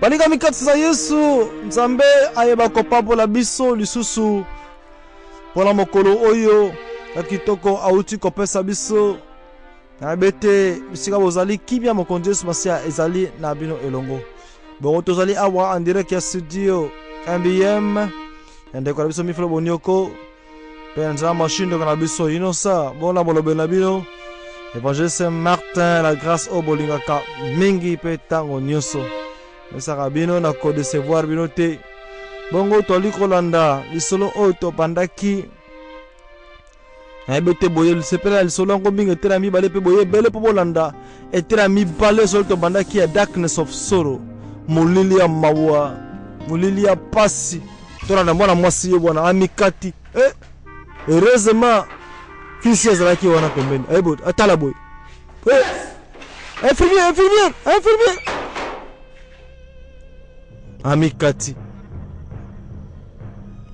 Balinga mikati za Yesu Nzambe ayeba kopabola biso lisusu pona mokolo oyo ya kitoko auti kopesa biso na bete bisika bozali kibia mokonzi Yesu Masia ezali na bino elongo. Bongo tozali awa en direct ya studio MBM yande kwa biso miflo bonyoko penza machine na biso inosa bona bolobe na bino Évangéliste Martin la grâce au bolingaka mingi pe tango nyoso mesaka bino na ko décevoir bino te bongo toli kolanda lisolo oyo topandaki ayebete boye lisepela lisolo ngo mingi etela mibale pe boye bele po bolanda etela mibale solo topandaki ya darkness of sorrow molili ya mawa molili ya pasi tolanda mwana mwasi ye bwana amikati heureusement fils ezalaki wana pembeni ayebo atala boye infirmière amikati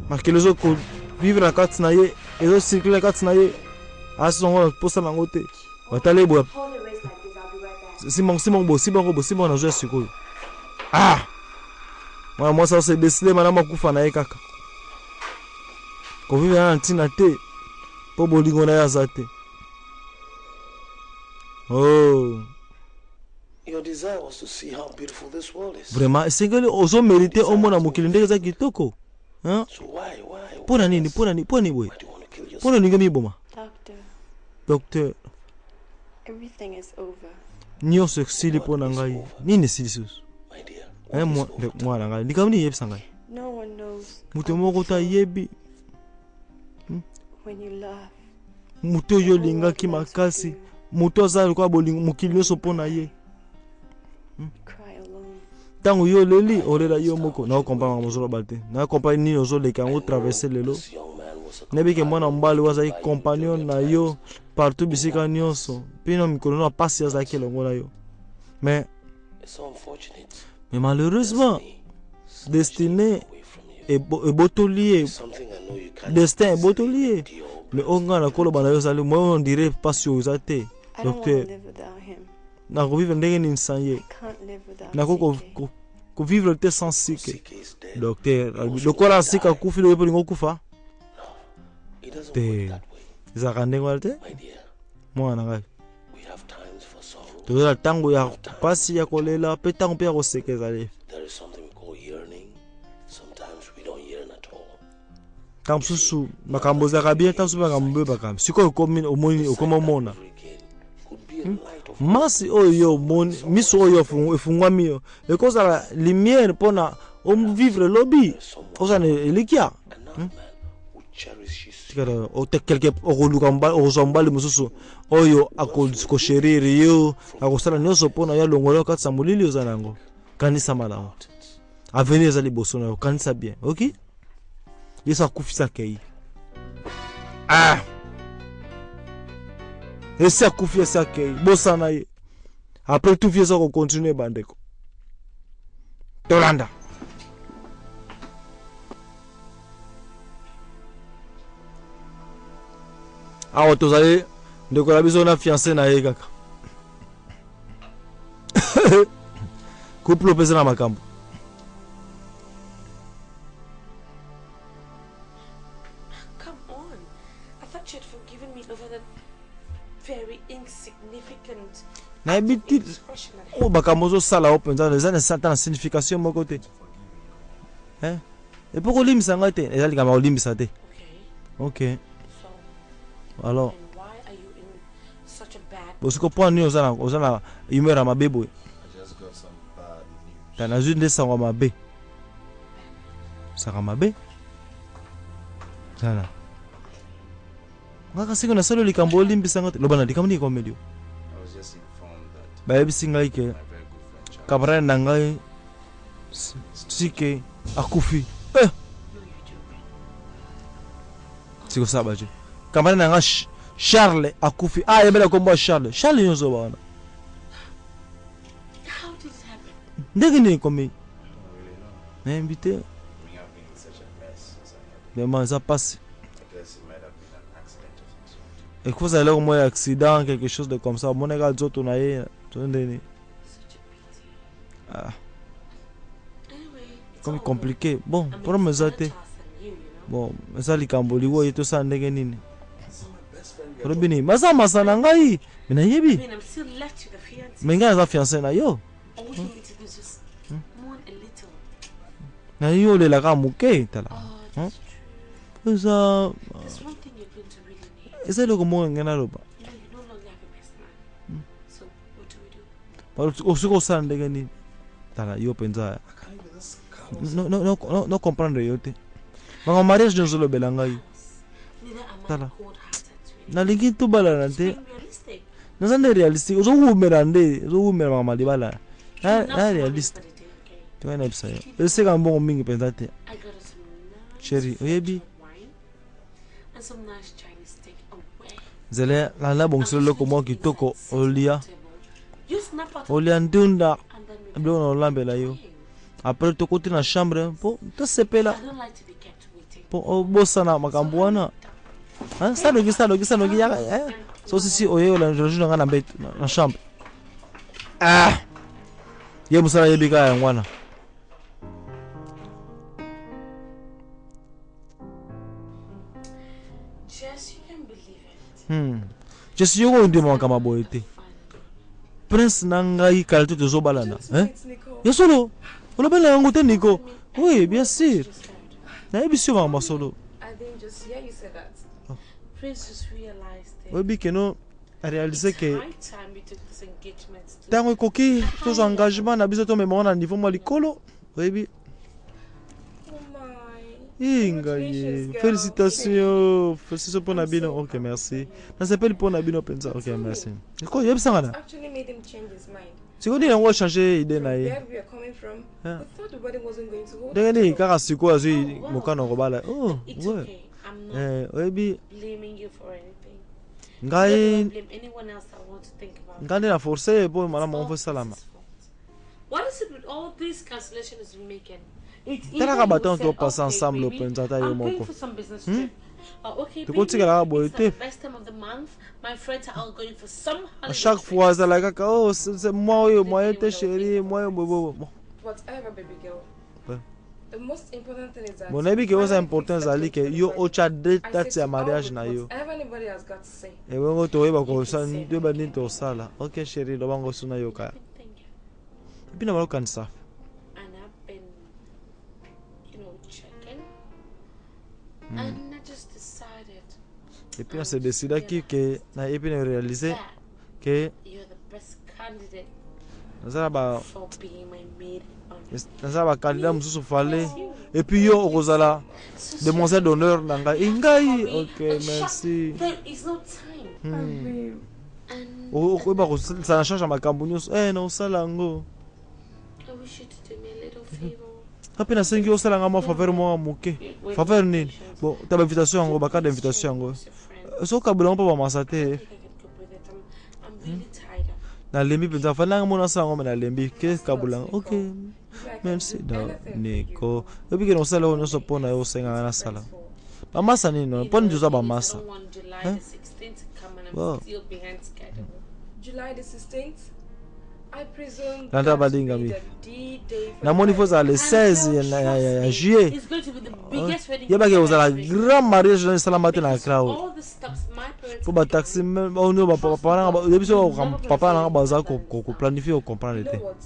makilezo ko vivre na kati na ye ezo circuler na kati na ye asongo na posa nango te batale boye simon na joie sikoyo mwana mwasi se décider manama kufa na ye kaka ko vivre na ntina te po bolingo na ya zate. Oh, your desire was to see how beautiful this world is. Vraiment, esengeli ozo mériter au mona mokili ndenge za kitoko. Hein? So why? Pona nini boy? Pona ninga miboma. Docteur. Everything is over. Nyonso exili pona ngai. Nini silisus? My dear. Mwana ngai. Nikamni yebisa ngai. No one knows. Mutu moko ta yebi. When you laugh. Mutu yo lingaki makasi. Mutu azali kwa bolingo mokili nyonso pona ye. Cry alone. Tango yo leli olela yo moko na comprendre mozolo balte. Na comprendre ni ozo leka ngo traverser lelo. Nebi ke mwana mbali wazali compagnon na yo partout bisika nyonso. Pino mikolo na pasi azaki longo na yo. Mais malheureusement destiné est botolier. Destin est botolier. Mais onga na kolo bana yo zali moi on dirait pas sur uzate. Docteur. Na vivre ndenge ni nsanye. Na ko vivre te sans sike. Docteur, le kola sika kufi le polingo kufa. Te zakande ngwalte. Mwana ngai. Toza tango ya pasi ya kolela pe tango pe ya kosekeza le. Kamsusu makambo za kabia tansu makambo bakam. Siko komi omoni okomomona. Masi oyo mon miso oyo efungwa miyo ekoza la lumière pona om vivre lobby oza ne elikia tikara o te quelque okoluka mba ozombali mususu oyo akosko sheriri yo akosala nyoso pona ya longola katsa mulili oza nango kanisa malamu avenir za liboso na kanisa bien OK yesa kufisa kei ese akufia sake bosa na ye après tout vieux ça continuer bandeko tolanda awo tozali ndeko la biso na fiancé na ye kaka couple pesa na makambo Very insignificant. Na biti o bakamozo sala open za na satan signification moko te. Et pourquoi limisa ngate ezali kama olimisa te. OK. Alors why are you in such a bad bosiko point ni ozana humeur mabebo. I just got some bad news. Tana zunde sangwa mabe. Sangwa mabe. Sana. Ngaka siko na solo likambo limbisa ngate lobana likambo ni komedio. I was just informed that Baby singa ike my very good friend Charles kamera nangai sike akufi. Siko sabaje. Kamera nanga Charles akufi. Yebela kombo Charles. Charles yozo bana. How did it happen? Ndenge ni komi. I don't really know. Na invité. I mean, I've been in such a mess since I had Mais ça passe. I guess it might have been an accident of some sort. Et quoi ça là au moins accident quelque chose de comme ça. Mon gars zoto na ye. Tondeni. Such a pity. comme compliqué. Bon, problème ezate. Bon, eza likambo liwo yeto sa ndenge nini. Robini, masa masa na ngai. Mina yebi. I mean, I'm still left with the fiancé. Menga za fiancé na yo. All you need to do is just mourn a little. Na yo le la ka muke tala. Oh, that's Eza true. There's one thing you're going to really need. eza lo ko ngena loba. You know, you no longer have a best man. So, what do we do? Ba usuko sa ndenge nini. Tala yo penza. No comprendre yo te. Manga mariage nzo lo belanga yi. Neither am I Tala. cold-hearted, really. Na lingi tu bala na It's te. being realistic. Nazande realistic. Ozo umera nde, ozo umera mama libala. Enough Na for realist. the day, okay? Tu wana bisa yo. Ese ka mbongo mingi penza te. I got us some nice Chérie, oyebi. wine and some nice Chinese steak away. Zele la bongselo loko mo kitoko olia. You snap out Olia ndunda. and then we Abdo na olambela yo. playing. Après to côté na chambre po to sepela I don't like to be kept waiting. po obosa na makambo wana. Hein, ça dogi ya so si oyo la jojo nga na mbet na chambre. Ah. Ye musala yebika ya ngwana. Jess, you can believe it. Je suis yo ndi mo kama boyete. Finally. Prince nanga kalite to zo balana. Hein? It's Nicole. Yo solo. Ono bela ngote Nico. I mean, Oui, bien sûr. just heard. Na ebisi mama solo. I didn't just hear you say that. Prince just realized it. Obi keno a réalisé It's que high time we took this engagement to tango koki to engagement na biso to mema na niveau mo likolo. Obi Oh my. Inga ye. Félicitations. Félicitations pour Nabino. Ok, merci. Na s'appelle pour Nabino pensa. Ok, merci. Ko yebisa ngana. Actually made him change his mind. Siko ni yango changer idée na From ye. where we are coming from, Yeah. we thought the wedding wasn't going to hold. Ndenge ni kaka siko azui mokano ko bala. Oh, It's ouais. okay. I'm not Obi blaming you for anything. I ngai don't blame anyone else that wants to think about it. ngani na forcer po mala It's mo all fo salama. Chris's fault. What is it with all these cancellations we're making? It's Tala either ka you baton say, to pass "Okay, ensemble baby, penza ta yo I'm going moko. for some business trip." Okay, Tu baby, continue la it's boite. the best time of the month. My friends are all going for some À holiday chaque trip. fois ça la kaka oh c'est moi yo moi était chérie moi yo bobo. Whatever, baby girl. Ouais. The most important thing is that. Mon avis que was whatever important things that zali you ke do yo for the ocha date I date say ya to mariage all na with yo. whatever anybody has got to say. E wengo to yeba ko You sa can say ndo ba whatever ni to you sala. OK chérie lo bango suna yo ka. Thank you. Bina malo kansa. And I've been, checking. And I just decided Et puis on s'est décidé que na et puis on réalisé that que you're the best candidate nazala ba for being my maid of honor. nazala ba candidat mususu fale et puis yo okozala demoiselle d'honneur na ngai. Ingai OK merci. There is no time. And O ba ko ça na change makambo nyonso. Na osala ngo. I wish you to do me a little favor. Ape na sengi osala nga mo faveur mo muke. Faveur nini? Bon, ta ba invitation yango ba carte d'invitation yango. So ka bula mpa ba masate. I think I can cope with it. I'm really tired of Na lembi penza fa na mo na sa ngo na lembi ke ka bula. OK. Like, Merci da anything for Nico. Ebi ke no sala ho nyonso pona yo senga na sala. Ba masa nini no? Pona juza ba masa. I don't want July the 16th to come and I'm Wow. still behind schedule. July the 16th. I presume Nanda that badinga will be mi. the D-Day for Na moni the fo za le wedding. 16 ya juillet. It's going to be the biggest wedding. Yeba ke in ozala history. grand mariage na salama te na Because crowd. all the stuff my parents Ko ba have taxi given me, on ba papa na ba debi so papa na ba za ko planifier o You comprendre know te. what?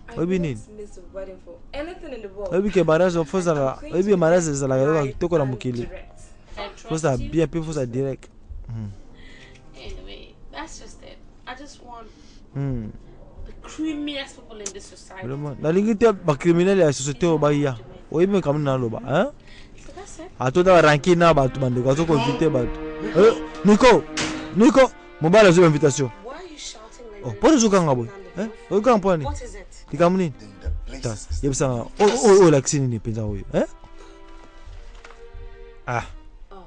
I Obi won't nini? miss the wedding for anything in the world. Obi ke mariage fo za I'm going obi to mariage get za la ga live to ko na and mukili. direct. I Fo trust za you. bien puis fo za direct. Anyway, that's just it. I just want Hmm. the creamiest people in this society. Vraiment. Na lingi te ba criminel ya société o ba ya. O ibe kam na loba, hein? So that's it. Ato da ranking na ba tu bande ko ko inviter ba. Nico, mobile zo invitation. Why are you shouting like Oh, this? pone zo kanga boy. O kan pone. What is it? Dikamuni. Ta, yebisa o laxini ni penza oyo, hein? Ah, Oh.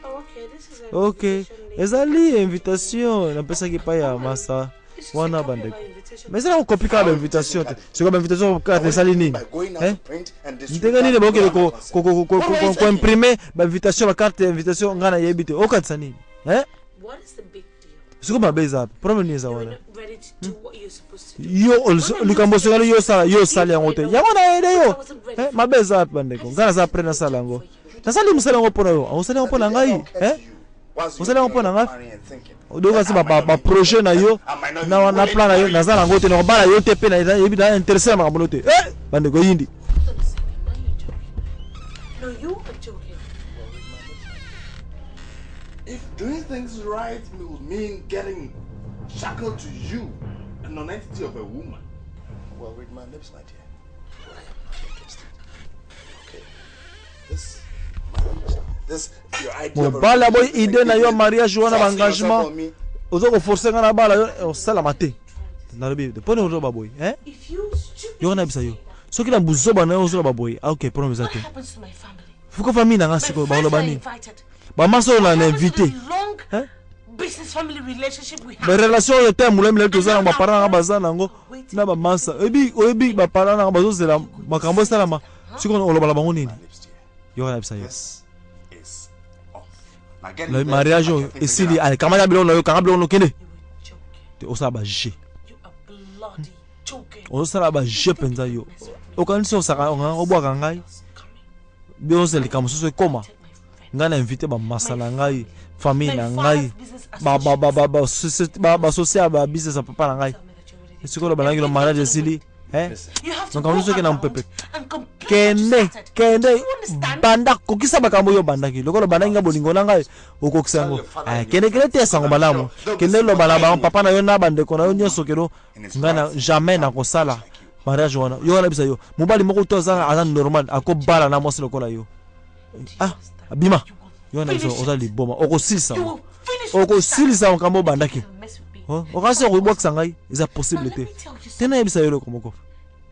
Oh, okay. This is a okay. invitation link. Ezali invitation na pesa ki pa ya masa. It's just Wana a copy bande. of our invitation. Mais ça on copie ka ba invitation. C'est comme invitation ka te sali nini? By going out Eh? to print and distribute Ndenge nini that ba program ko ourselves. ko imprimer ba invitation ba carte invitation ngana yebite. O ka tsani. Eh? What is the big deal? Siko ba beza. Problem ni za You're wana. ready ready to do what you're supposed to do. Yo likambo singalo yo sala yango te. Yango na ede yo. Mabeza bandeko. Ngana za prena sala yango. Nasali musala ngo pona yo. Ausala ngo pona ngai. Ausala ngo pona ngai. Odoka si ba projet na yo na plan na yo nazala ngo te no bala yo te pe na yebi na interesser makambo te. Bandeko yindi. No, you are joking. If doing things right would mean getting shackled to you, a non-entity of a woman. Well, read my lips, my dear. I am not interested. Okay. This, your idea of a bala boy ide na yo mariage wana engagement. Ozoko forcer ngana bala yo sala mate. Nalobi de pone ozo baboy, If you yo na bisa yo. So kila buzoba na yo ozo baboy. Okay, problem what zate. happens to my family? Fuko famille na ngasi ko My ba friends lo are bani. invited. Ba maso na What happens to invité. the long business family relationship we have? Ba relation yo te mulemi to zana ba parents ba zana ngo na ba masa. Obi ba parents ba zo zela makambo sala ma. Siko no lo bala bango nini. Yo na bisa yo. Is off. Now get Le mariage esili ale kamaya bilo no yo kanga bilo no kende. You were joking. Te osala ba je. You are bloody joking. Osala ba je penza yo. Okanisi saka nga obwa ngai. It's coming. Biose likamususu ekoma. Take my friend. Nga na invité ba masala ngai, famille na My ngai. father's business associate. Ba social ba business ya papa na ngai. Tell me that you're ready to Sikolo banangi lo mariage esili. You have to Donc go on soki na around mpepe. and complete what you started. Kende Do you understand? banda kokisa makambo yo bandaki. Lokolo banangi nga bolingo na ngai okokisa yango. Kende te sango malamu. Kende lo bana ba papa na yo na bandeko na yo nyonso kelo ngana jamais na kosala mariage wana. Yo wana bisa yo. Mobali moko to za azan normal akobala na mwasi lokola yo. Abima. Yo wana bisa oza liboma. Okosilisa. You will finish Okosilisa makambo bandaki. and mess with me. Okasi okubokisa ngai eza possible Now, te. let me tell you something. Tena yebisa yo loko moko.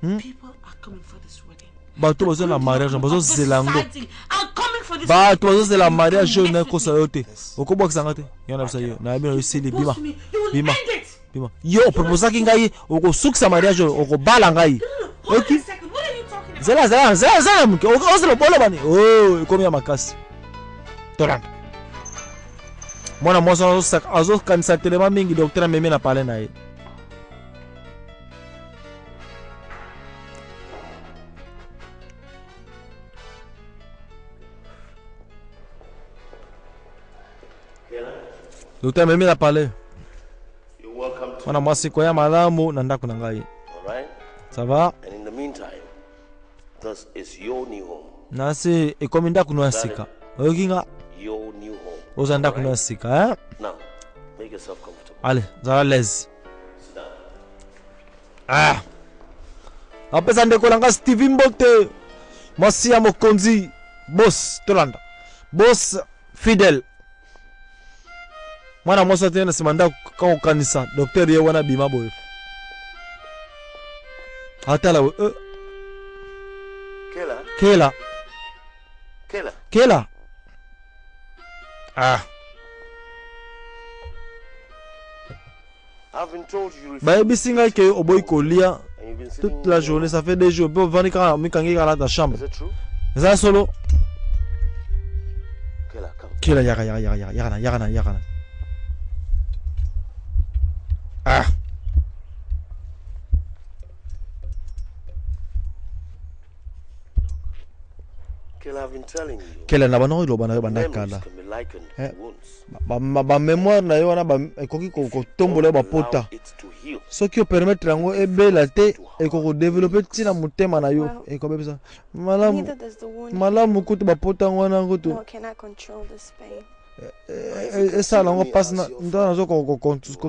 People are coming for this wedding. Bato bazo na mariage bazo This zelango. society are coming for this Bato wedding. bazo zela You mariage mess na with kosa me. yo te. Okobokisa ngai te. Yo na bisa yo. Na bino yisili bima. Boss me. You will Bima. end it. Bima. Yo proposaki ngai okosukisa mariage okobala ngai. Hold Okay. on a second. What are you talking about? Zela mke. Ozelo bolo bani. Oh, ikomi ya makasi. Tolanda. Mwana mwaso azo kanisa telema mingi docteur meme na pale na ye. Docteur meme na pale. You're welcome to. Mwana mwasi ko ya malamu na ndako na ngai. All right. Ça va? And in the meantime, this is your new home. Nasi ikomi ndako no asika. Oyokinga Your new home. oza ndako no asika, Now, make yourself comfortable. Allez, zala l'aise. Sit down. Apesa ndeko langa Stevie Mbote. Mwasi ya mokonzi. Boss Tolanda. Boss Fidel. Mwana mwasi tena simanda kwa kanisa. Docteur ye wana bima boy. Atala we. Kayla. Kela. I've been told you refuse. Ba bisinga ke oboy kolia And you've been sitting toute la journée, ça fait des jours. Pe vani kana mikangi kana ta chambre. Is it true? Za solo. Kayla, come. Kela yakana. Kayla, I've been telling you. Kela na bano lo bana banda Memories kala. can be likened Eh. to wounds. Ba mémoire na yo wana ba ekoki ko tombola ba pota. Allow it to heal. Soki o permettre yango ebela te ekoko développer tina motema na yo ekobebisa malamu Neither does the wound. malamu kutu ba pota ngwana No, kutu it cannot control this pain. esala ngo passe na ndana zo ko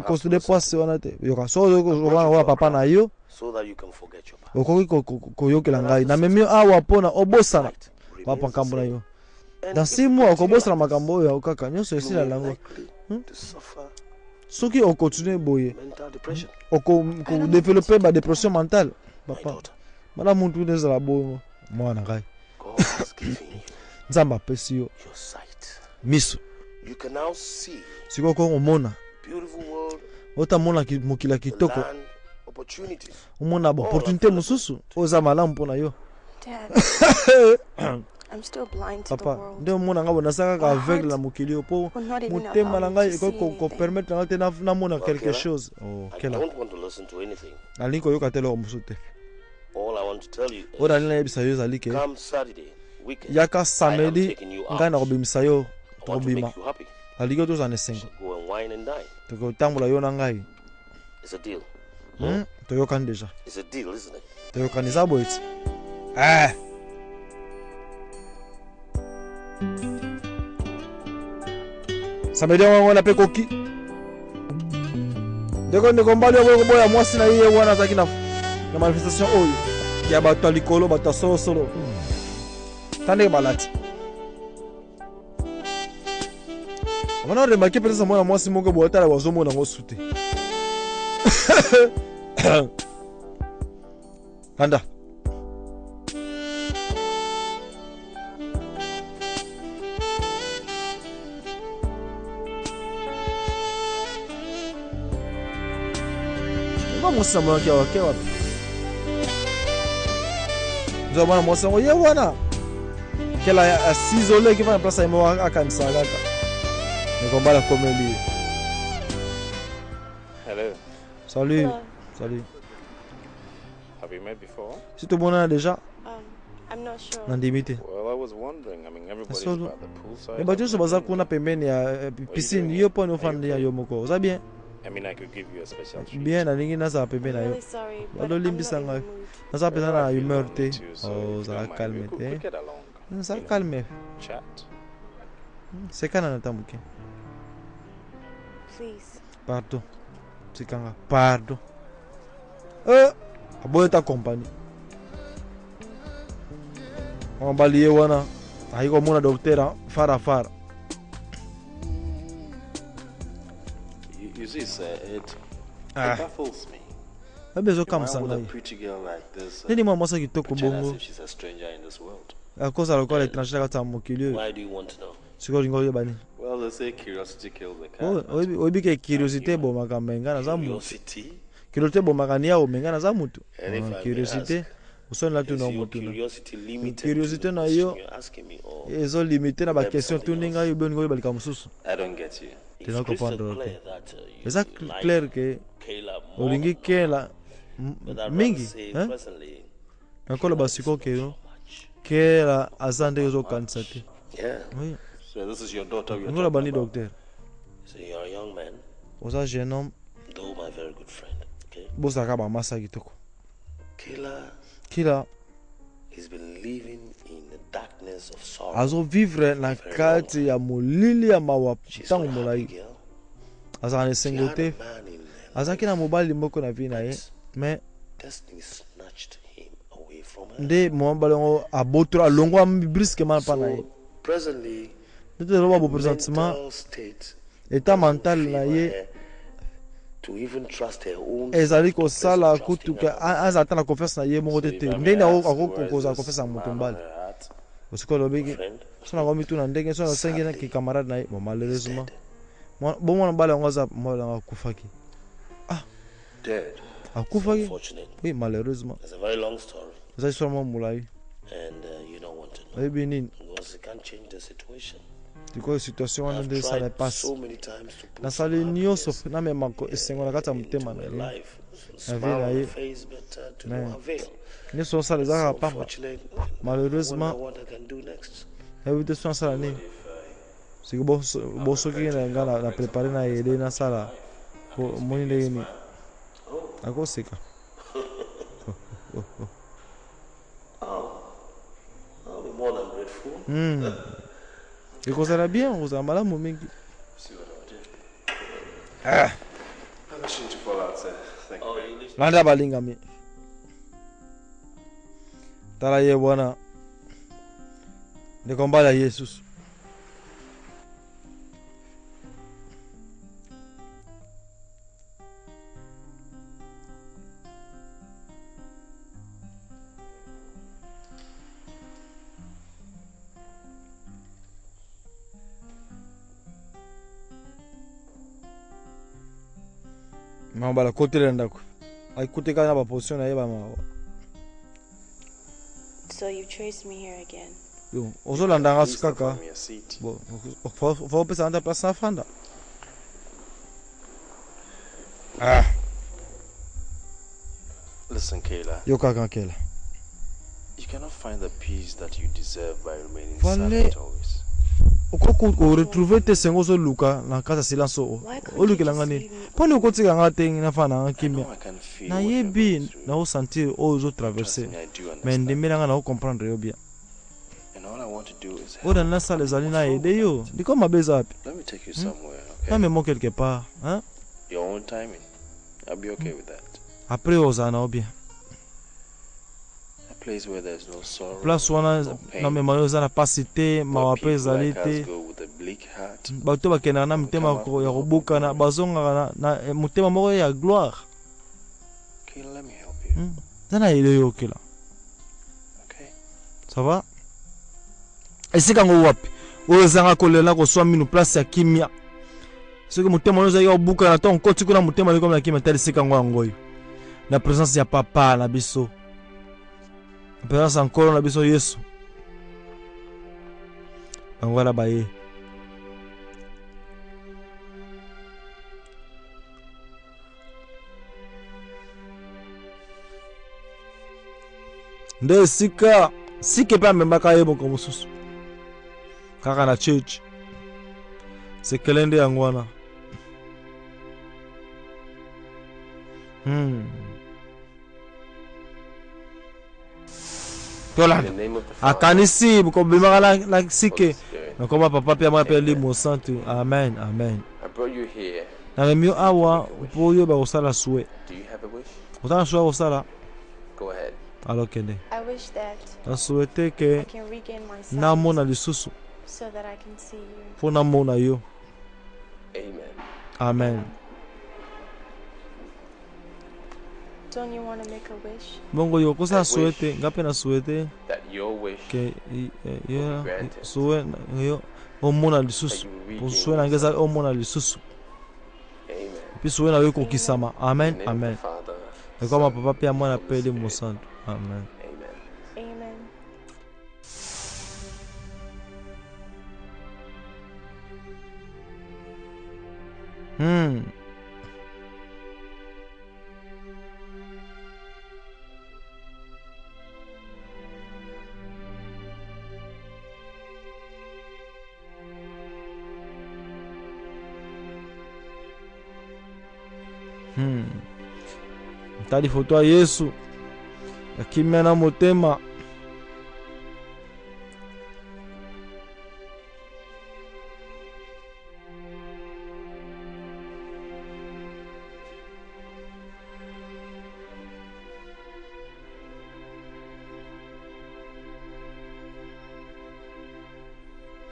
considérer passe wana te yoka so wana wa papa na yo So that you can forget your past. okoki koyokela ngai na memi awa mpona obosana Right. papa Remains the nkambo na same. yo And dans if 6 mois you okobosana continue makambo oyo kaka nyonso like esila this, lango you are likely to suffer soki okontinue boye mental depression. okodévelopper ba dépression mentale My papa daughter, mala muntu nezala bongo mwana ngai God has given you nzambe apesi yo your sight. miso You can now see sikoko omona beautiful world, otamona mokila the kitoko land, opportunities. omona ba opportunité mosusu oza malamu mpona yo Dad, I'm still blind to the papa world. nde mona nga bona saka ka My aveugle heart na mokili po will not even motema allow na me ngai to see ko anything. permettre nga te na mona quelque Kela, chose oh I kela don't want to listen to anything. nalingi koyoka te loko mosusu te All I want to tell you oyo nalingi is, nayebisa yo ezali ke come Saturday, weekend, yaka samedi taking you out. ngai nakobimisa yo I want to tokobima make you happy. nalingi yo tozala na esengo Go and wine and dine. tokotambola yo na ngai It's a deal. toyokani deja It's a deal, isn't it? toyokani eza boye ti samedi yango wana mpe koki ndeko mbali oyo koboya mwasi na ye wana azalaki na manifestation oyo ya bato ya likolo bato ya solosolo ta ndenge balati wana oremaki mpenza mwana mwasi moko boye otala wazomona yango su te kanda mwasi na monaki awake wapi nzo mwana mwasi yango ye wana kela asisole ki fana place ayemo akanisa kaka nekombala komeli. Hello. Salut. Hello. Salut. Have you met before? Si tu bonana déjà I'm not sure. nandimite Well, I was wondering. I mean, everybody's Solo. about the poolside. me bato nyonso baza kuna pembeni ya piscine yo mpo ni ofandi ya yo moko oza bien I mean, I could give you a special treat. bien nalingi nazala pembeni na I'm yo really sorry, but I'm not in balolimbisa the ngai mood. naza mpenza na I feel humeur lonely te too, so if you ozala don't mind, calme we could te get along. naza You know, calme Chat. sekana na ta moke Please. pardon sikanga pardon aboyo ta compagnie mobali ye wana ayi komona docteur farafara You see, sir, it Ah. baffles me. abe Why ezokamwisa would a ngai pretty girl like this nini mwa mwasi kitoko pretend as bongo if she's a stranger in this world? akoza lokola étranger kati ya mokili oyo Why do you want to know? sikoyo olingi oyeba nini Well, they say curiosity kills the cat. oyebi ke curiosité ebomaka menga naza mutu Curiosity? curiosité ebomaka ni yao menga naza mutu And if I may curiosité ask, osonela is tuna your motuna curiosity limited curiosité to the na question yo you're asking me, or ezolimite na baquestion something tuni else? ngai obi olingi oyeba likambo mosusu I don't get you. It's It's crystal comprendre, clear okay. that you eza like clair ke Kayla more olingi than kela but I'd rather mingi say hein? presently, nakoloba Kayla siko is not kelo so much. kela aza ndenge ezokanisa te Yeah. Oui. So this is your daughter you're ngoloba talking ni about. docteur So you're a young man, oza jeune homme though my very good friend. Okay. bozalaka bamasa kitoko Kayla kila has been living in the darkness of sorrow. azovivre na kati ya molili ya mawa She's ntango not a happy molai girl. azalaka na She esengo had te a man in her azalaki na mobali moko na vi na ye me destiny snatched him away from her. nde mobali yango abotola alongwa briskement mpa na ye So presently, nde eloba her bopresentement mental state eta doesn't mental na favor ye her to even trust her own ezali self to place kosala her trust in kutuka her. azala ata na confiance na ye moko te So te if I may ndenge ask, akokozala where is confiance ya this moto man mbali on her heart? osiko alobiki Friend, so nakomi tuna ndenge so nasengi na kikamarade na ye bon malheureusement bomwana mbala yango aza mbala yango akufaki dead. akufaki Unfortunate. oui malheureusement It's a very long story, eza histoire moko molai and you don't want to know oyebi nini because it can't change the situation. sikoyo situation wana I've nde esala tried epasi so many times to put nasali some nyonso happiness namemako esengo na kati ya into motema na her ye life, Na smile vie na on ye. her face, but to Ne. no avail. nyonso osala ezalaka So pamba unfortunate. malheureusement I wonder what I can do next. yebi te so nasala nini siki bosoki na nga na prepare na yede nasala omoni ndenge nini nakoseka I'll be more than grateful. ekozala bien kozala malamu mingi I'm sure to fall out, sir. Thank you. Oh, you listen. landa balingami tala ye bwana ndeko mbala yesusu mabala kotela ndako akutekana na baposition na ye bamawa So you traced me here again. Yo, ozolanda nga Please offer kaka. me a seat. Bon, faut pesa anda place na fanda. Ah, Listen, Kayla, yo kaka kela. you cannot find the peace that you deserve by remaining Vale. silent always. Ukoko retrouver te sengo zo luka na kasa silence o. Why can't O you lukela just ngani. leave me? Poni ukotika nga tengi na fana nga I know kimia. I can feel Na what you're yebi going through. na o sentir o zo Trust traverser. me, I do Mais understand. ndemela nga na o comprendre yo bien. And all I want to do is O help. dan la sale zali na aider yo. Ndiko mabeza wapi? Let me take you somewhere, Na okay? me mo quelque part, hein? Your own timing. I'll be okay with that. Après oza na o bien. A place where there's no sorrow. Place wana no pain. na me mayo za na pasite, ma Where wape people zali like us te. go with a bleak heart. Bato bakenda na mutema ya kobuka na bazonga na mutema moko ya gloire. Kayla, let me help you. Zana ile yo kila. Okay? Ça va? Esika ngo wapi? Oyo zanga kolela ko swa minu place ya kimia. Soki mutema oyo ya kobuka na ton koti kuna mutema liko na kimia tali sika ngo ngoyo. Na présence ya papa na biso. Na présence encore na biso Yesu. Ngwala baye. Nde sika pe amembaka ye moko mosusu kaka na church sekele nde yango wana. In the name of the Father, akanisi bokobimaka na Holy sike Spirit. nakoma papa pe amaka pe limo santu. Amen, amen. I brought you here. Na memi yo awa mpo oyo bakosala souhait. Do you have a wish? Otala souhait kosala Go ahead. alokende I wish that na souhaite I ke can regain my sight namona lisusu so that I can see you. mpo namona yo. Amen. Amen. Don't you want to make a wish? Bongo yo kosala I wish souhaite ngape na souhaite That your wish ke ya granted. souhait yo omona that lisusu you po regain souhait na your ngeza sight. omona lisusu Amen. puis souhait na yo kokisama. In Amen, the name amen. of the Father, ekoma Son, papa pe amona Holy pe Spirit. limo santu. Amen. Amen. Amen. Tali foto ya Yesu akimia na motema.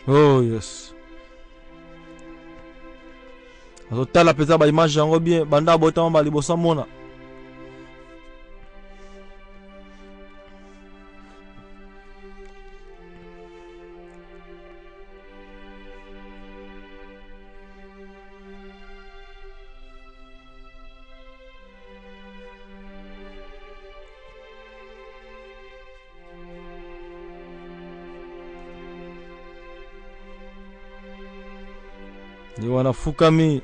Oh yes. Azotala peza ba image yango bien banda botama ba liboso mona. Ni wanafukami.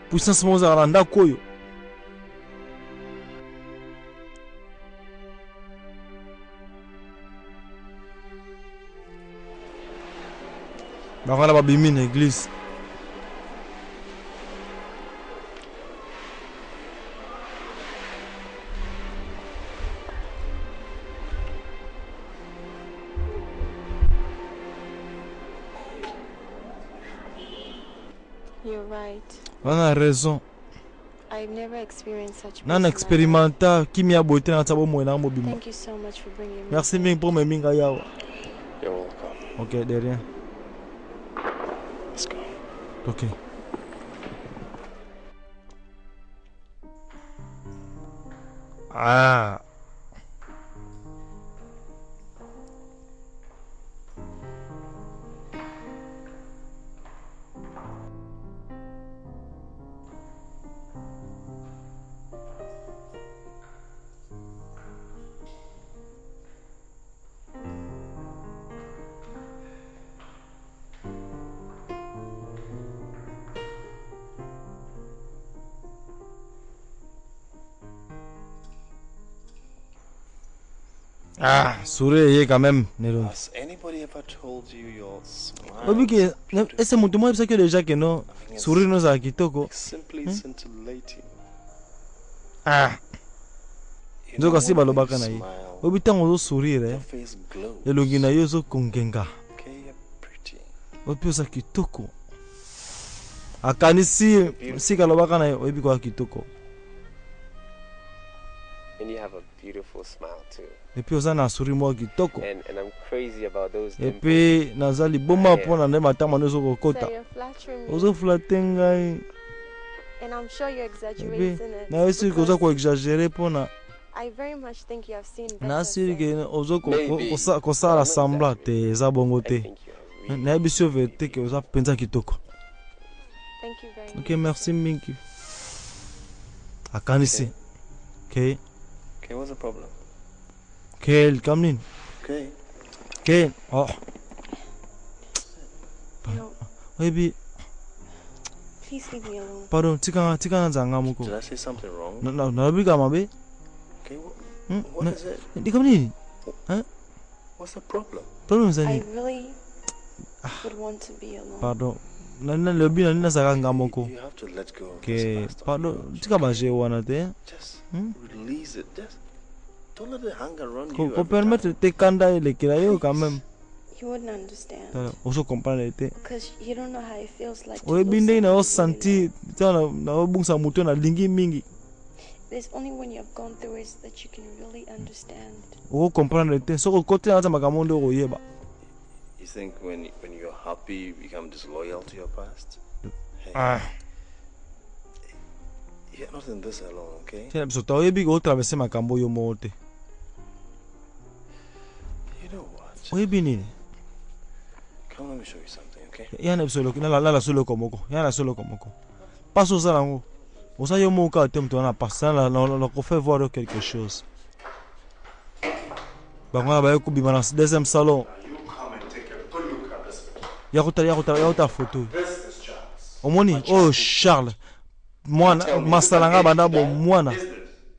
Puissance moza na ndako oyo. Bakala babimi na église. You're right. Wana raison. I've never experienced such peace in Nana my life. experimenta kimia bote na tabo mwana mobima. Thank you so much for bringing me. Merci here. ming pour me minga yawa. You're welcome. OK, de rien. Let's go. OK. Ah. Ah, sourire quand même. Has anybody ever told you your smile Obi ke beautiful? ese mutu mo bisa ke déjà que no sourire no za kitoko. Simply scintillating. Ah. You Nzoka si when you balobaka na ye. smile, Obi tango zo sourire. your face glows. Elongi na yo zo kongenga. Okay, you're pretty. Obi za kitoko. Akanisi si kalobaka na ye obi kwa kitoko. And you have a beautiful smile too. Et puis oza na sourire mo kitoko. And I'm crazy about those Et dimples. puis nazali bomba pona nde matama no zo So kokota. you're flattering me. Ozo flatter ngai. And I'm sure you're Et puis exaggerating it. na esi koza because ko exagérer pona. I very much think you have seen better. Na siri ke things. ozo Maybe. kosala sembla te eza bongo I te. think you are really Na yebi si ovete ke oza penza kitoko. Thank you very much. Ok, merci mingi. Akanisi. Ok. Okay, what's the problem? Kel, kamnin. Okay. Kel. Oh, You know, oyebi, please leave me alone. pardon, tika na zanga moko. Did I say something wrong? Na bika mabe. Okay, Hmm? what is it? Di kamnin. What's the problem? Problem I zani. really would want to be alone. Pardon. Na lobi na nina zaka nga moko. You have to let go of Ok, this past of pardon, yours, tika ba okay? je wana te. Just Hmm? release it. Just don't let it hang around Ko you. ko every permettre time. te kanda ele kila yo quand même. You wouldn't understand. Oso comprendre te. Because you don't know how it feels like to Oyebi lose nde na o someone you really santi tana na obungsa muto na lingi mingi. love. It's only when you have gone through it that you can really understand. Oko comprendre te. Soko kote na zama kamondo ko yeba. You think when you're happy, you become disloyal to your past? Hey, Ah. you're not in this alone, okay? Tena biso ta oyebi ko traverser makambo yo mo te. You know what? Oyebi nini? Come, let me show you something, okay? Yana biso loki na la solo komoko. Yana solo komoko. Paso za lango. Osa yo mo ka te mto na passa na ko faire voir quelque chose. Bangwa ba yo kubima na deuxième salon. You come and take a good look at this picture. Ya kota photo. This is Charles. Omoni, oh Charles. Mwana masalanga banda bo mwana.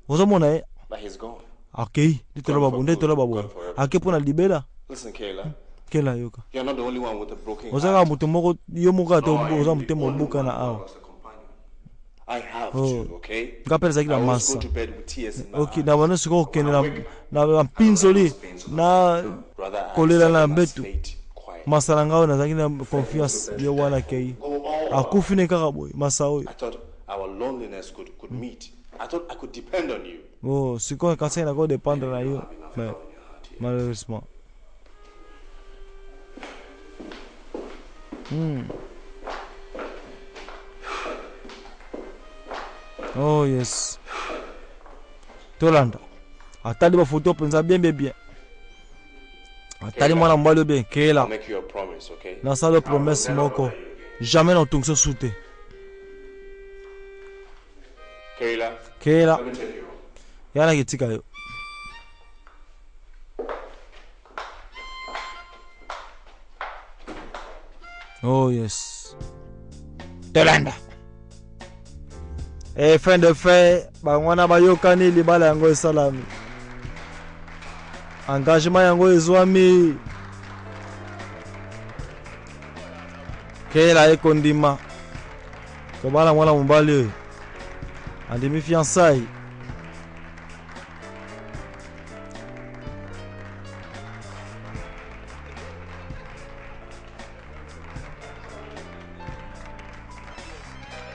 Oza mona e. But he's gone. Okay, ditolo babo. Ake pona libela. Listen, Kayla, Kela yoka. you're not the only one with a broken Oza heart. ka mutu moko yo moko to No, oza I'm mutu the mo only buka na one awa. who was a companion. I have Oh. to, okay? Ngapela I zakila always go masa. to bed with tears in my Okay, eyes. na bana siko kene na pinzoli na Rather, I kolela na accept my mbetu. fate quietly. Masala ngao na zakina confiance ye wana kei. Akufine kaka boy masao. I thought our loneliness could meet. I thought I could depend on you. Oh, siko kasa na ko dependre na yo. Mais malheureusement. Oh yes. Tolanda. Atali ba photo penza bien. Atali mwana mbali bien I'll kela. make you a promise, okay? Na sala promesse moko. Jamais na tungso sute. Kayla, Kela. let me take you home. Yana kitika yo. Oh yes. Tolanda. Fin de fait, bangwana bayokani libala yango esalami. Engagement yango ezwami. Kela ekondima. Kobala mwana mobali oyo. Andimi fiançailles.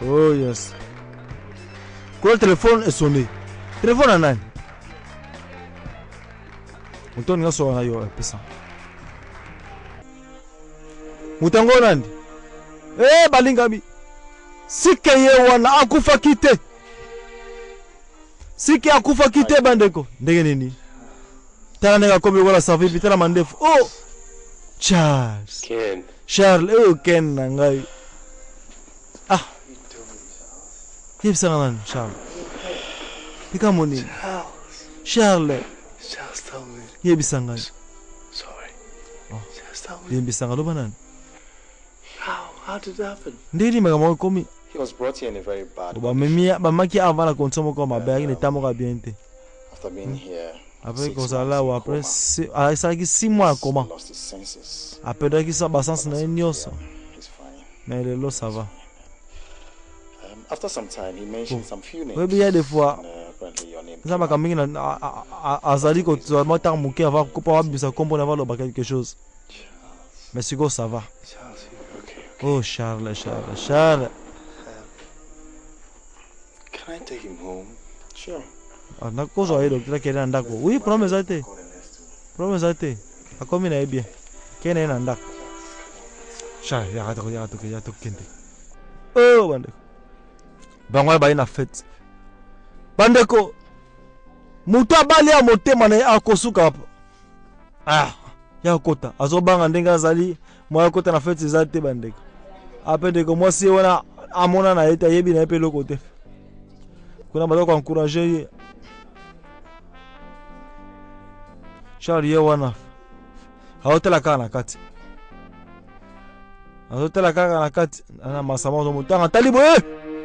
Oh yes. Quand le téléphone est sonné. Téléphone à nani? Mutoni ngaso na yo pesa. Mutango nani? Balingabi. Sike ye wana akufa kite. Siki akufa kite bandeko. Ndenge nini? Tala nega komi wala savi pitala mandefu. Oh! Charles. Ken. Charles, oh Ken nangai. Ah. Yebisa nani Charles. Pika moni. Charles. Charles, tell me. Yebisa ngai. Sorry. Oh. Charles, tell me. Yebisa ngalo banan. How did it happen? Ndiri mega komi. He was brought here in a very bad Ba memia ba maki avant la consomme comme ba ne tamoka bien te. After being here. Après qu'on s'alla ou après ça qui 6 mois comment? Lost his senses. Après qui ça ba sens na nyoso. He's fine. Mais le lo ça va. After some time he mentioned some few names. Oui, bien des fois. Apparently your name. Ça m'a kaming na azali ko tu moi tant muke avant ko pa bisa comprendre avant lo quelque chose. Mais c'est go ça va. Charles, okay. Oh Charles. Can I take him home? Sure. Na kozo ayo docteur kena ndako. Oui, promesse ate. Promesse ate. Akomi na bien. Kena na ndako. Charles, ya to kende. Oh bandeko. Bangwa ba ina fête. Bandeko. Mutu abali ya motema na akosuka hapo. Ah, ya kota. Azobanga ndenga azali moya kota na fête zate bandeko. Apendeko mwasi wana amona na eta yebi na epelo kote. Kuna bato ko encourager ye. Charles ye wana. Hotela kana kati. Hotela kana na kati. Ana masama zo mutanga talibo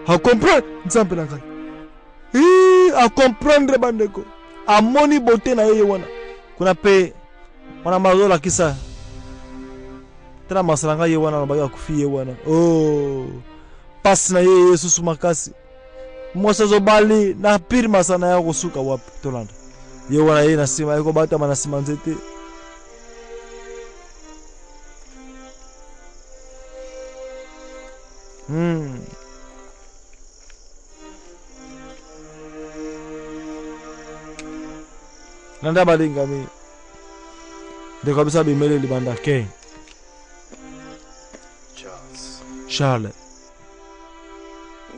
a comprendre nzambe na ngai. A comprendre bandeko. Amoni bote na ye wana. Kuna pe wana mazola kisa. Tena masalanga ye wana na kufi ye wana. Oh. Pas na ye Yesu makasi. Mosa zo bali na pire masana ya kusuka wapi tolanda. Ye wana ye na sima yako bata mana sima nzete. Nanda balinga mi. De kabisa bimele libanda ke. Charles.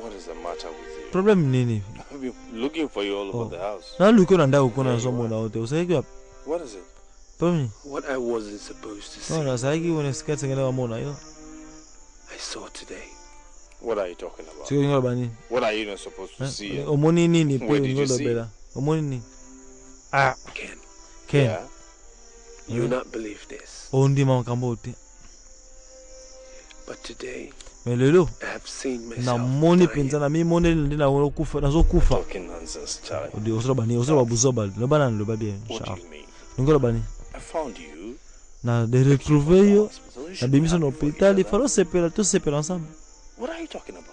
What is the matter with you? Problem nini? I've been looking for you all over the house. Na luko na ndako kuna somo na hotel. Usaki wapi? What is it? Problem. What I wasn't supposed to see. No, usaki unasikia tengene wa mona hiyo. I saw today. What are you talking about? Sio ngalo bani. What are you not supposed to see? Omoni nini pe Where did you ngalo see? bela. Omoni nini? Ah, Ken. Ken. Yeah. You will not believe this. Ondi makambote. But today Melelo. I have seen myself. Na moni dying. penza na mi moni ndina kufa nazo kufa. Talking nonsense, Charlie. Odi osoro bani osoro babuzoba. Lo bana lo babie. What do you mean? Ngalo bani. I found you. Na de retrouver yo. Hospital. You Na should bimisa be no happy for hôpital, each il faut sepela tous sepela ensemble. What are you talking about?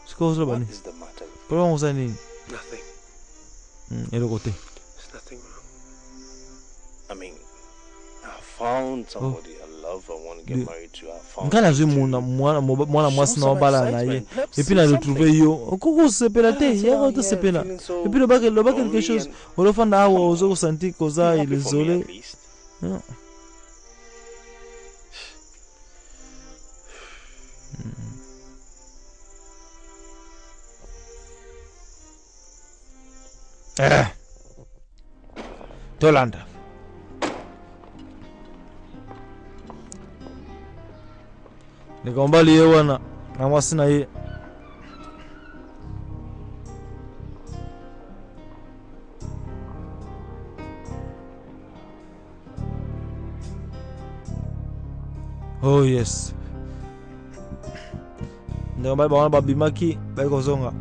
Siko osoro What bani. is the matter with you? Problème osa nini? Nothing. Elo kote. There's nothing wrong. I mean, I found somebody I love. I want to get married to. I found. Ngana zwe mwana mwasi na obala na ye. Et puis na retrouver yo. Okoko sepela te, ya ko to sepela. Et puis le bak quelque chose. Olo fanda awo ozo senti koza il isolé. Tolanda. Nikombali ye wana na mwasi na ye. Oh yes. Nikombali ba wana babimaki ba kozonga.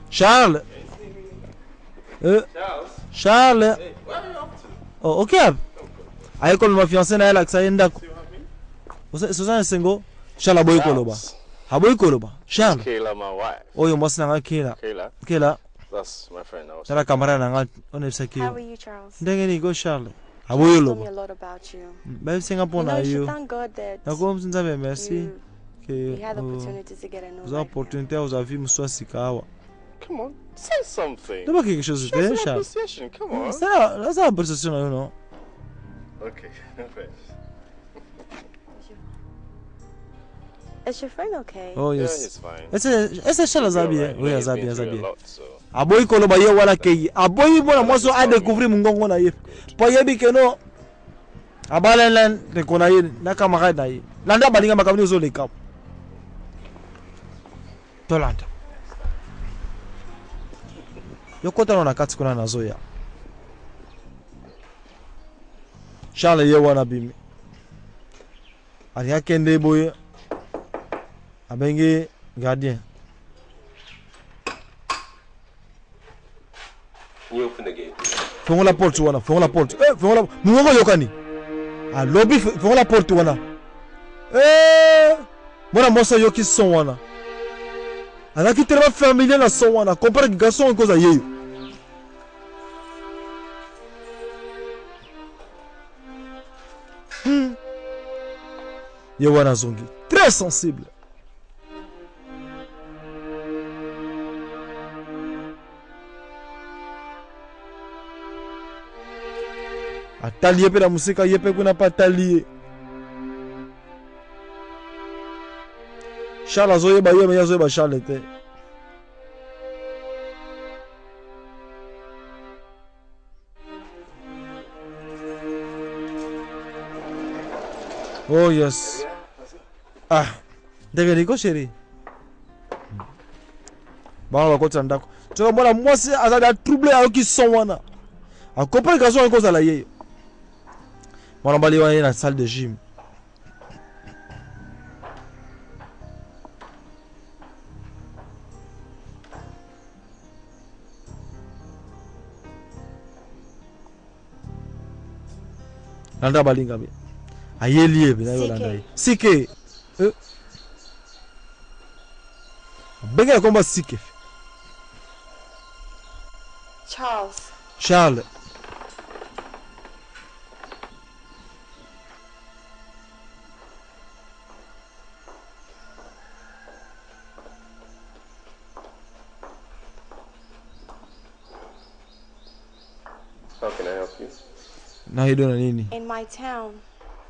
Charles. Charles. Hey, where are you up to? Oh, okay. Aye kon ma fiancé na ela ksa ndako. Sozana sengo. Charles boy koloba. Haboy koloba. Charles. Kayla, my wife. Oyo mwasi na ngakela. Kela. That's my friend. Tala kamera na ngati onepsa How kiyo. are you, Charles? Ndenge ni go Charles. Haboy You told me loba. a lot about you. Ba singa You know, pona you should yo. thank God that Nako mzinzabe merci. you had the opportunity to get a new Vous life. opportunité aux avis mswasi kawa. Come on, say something. Não vai quelque chose Show de some Charles. appreciation. Come on. Ça, là ça appréciation non. Okay, thanks. Is your friend okay? Oh Yeah, yes. he's fine. Ese shala zabi. Alright, Oui, he's zabi, been through a zabi. lot, so Aboyi kolo ba ye wala kei. Aboyi bona moso a découvrir mungongo na ye. Po ye bi keno. Abalenlen de kona ye na kamara na ye. Landa balinga makamni zo le kap. Tolanda. Yokota na kati kuna na zoya. Charles ye wana bimi. Aria kende boye. Abenge gardien. you open the gate. Fongo la porte wana, fongo la porte. Fongo la mungongo yokani. A lobby fongo la porte wana. Mona mosa yoki son wana. Alaki tellement familier na son wana, compare garçon cause yeyo. Yewana zongi, très sensible. Atalié pe la musika yepe kuna pa talié. Charles azoye ba yo me yazoye ba Charles te. Oh yes. Ah, ndege niko chérie. Bana bakota ndako. Toka mbona mwasi azali troublé ayoki son wana. A comprendre garçon ko za la yeyo. Mwana mbali wana na salle de gym. Nanda balinga be. Ayeliye be na yo nanda yi. Sike. Benga komba sike. Charles. How can I help you? Na hido na nini? In my town,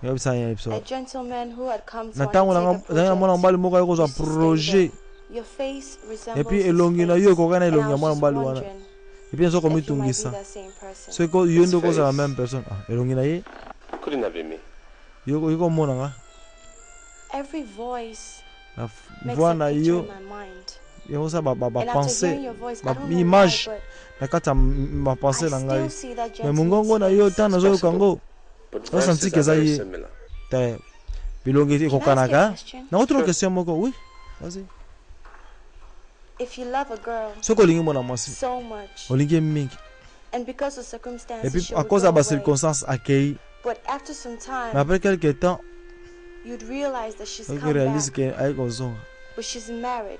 Yabi sanya episode. a gentleman who had come to Na tango na mwana mbali moko yako za projet. Your face resembles Et puis elongi na yo ko kana elongi ya mwana mbali wana. Et puis nzo ko if you might be mitungisa. the same person. So ko yondo ko za la même personne. Ah, elongi na ye. Couldn't have been me. Yoko mona nga. Every voice La makes voix a na picture yo. in my mind. Yo sa ba And after hearing pensée. your voice, Ba I don't know image. why, Na kata ma but I pensée na still ngai. see that Mais gentleman's mungongo na yo face. tana zo kango. But Oh, verses senti are que ça very y est. similar. Te bilongi ko Can I ask you a kanaka. question? Na autre question moko, oui. Vas-y. If you love a girl Soko lingi mona mwasi. so much, Olingi mingi. and because of circumstances, Et puis she à would cause go de la away. circonstance accueillie. But after some time, Mais après quelques temps, you'd realize that she's on come réalise back, que ayi kozonga. but she's married.